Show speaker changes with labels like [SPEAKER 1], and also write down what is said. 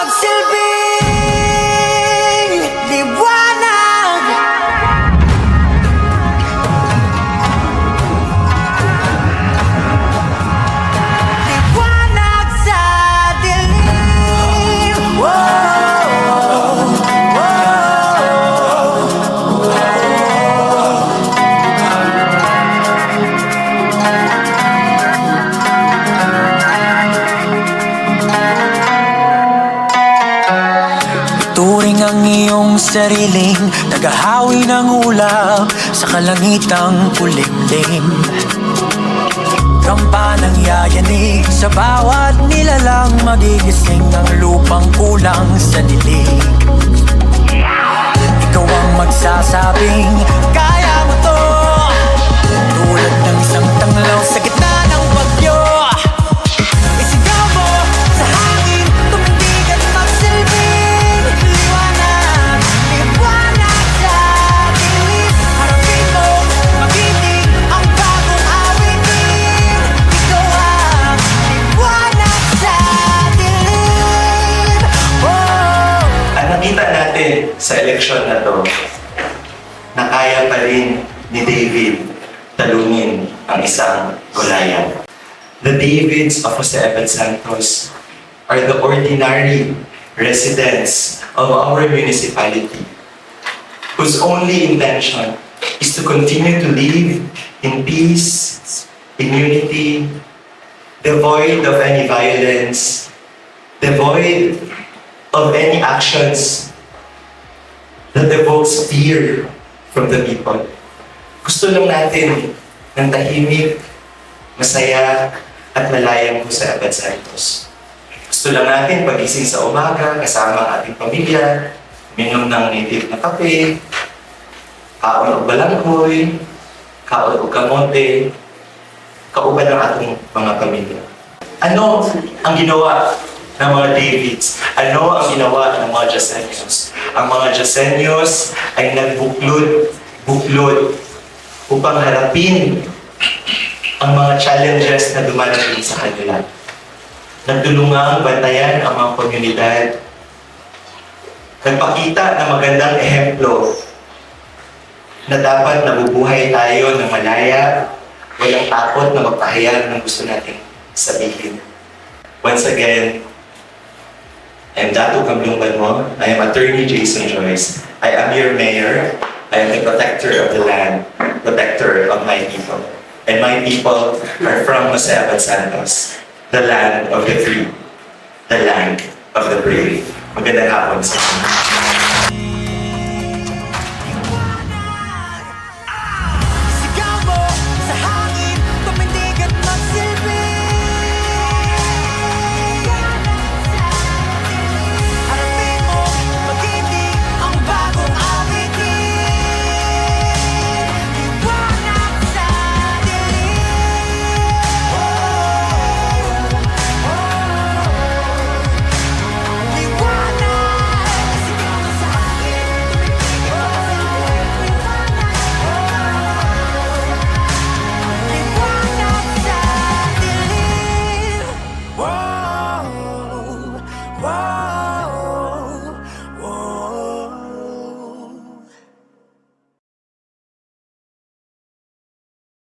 [SPEAKER 1] magsilbing liwanag. Liwanag sa dilim. Turing ang iyong sariling naghahawi ng ulap sa kalangitang kulimlim. Kampanang yayanig sa bawat nilalang, magigising ang lupang kulang sa dilig. Ikaw ang magsasabing kaya mo to, tulad ng isang tanglaw sa gitna ng bagyo. Isigaw mo sa hangin, tumindig at magsilbing liwanag. Liwanag sa dilim. Harapin mo, magiting ang bagong awitin. Ikaw ang liwanag sa dilim.
[SPEAKER 2] At nakita natin sa eleksyon na to na kaya pa rin ni David talunin ang isang Goliath. The Davids of Jose Abad Santos are the ordinary residents of our municipality whose only intention is to continue to live in peace, in unity, devoid of any violence, devoid of any actions that evokes fear from the people. Gusto lang natin ng tahimik, masaya, at malayang Jose Abad Santos. Gusto lang natin pagising sa umaga, kasama ang ating pamilya, minom ng native na kape, kaon o balanghoy, kaon o kamote, kauban ng ating mga pamilya. Ano ang ginawa ng mga Davids? Ano ang ginawa ng mga Jasenyos? Ang mga Jasenyos ay nagbuklod upang harapin ang mga challenges na dumarating sa kanila. Nagtulungang bantayan ang mga komunidad. Nagpakita ng magandang ehemplo na dapat nabubuhay tayo ng malaya, walang takot na magpahayag ng gusto nating sabihin. Once again, I'm Dato Camlong Banmo. I am Attorney Jason Joyce. I am your mayor. I am the protector of the land, protector of my people. And my people are from Jose Abad Santos, the land of the free, the land of the brave. Magandang hapon sa inyo.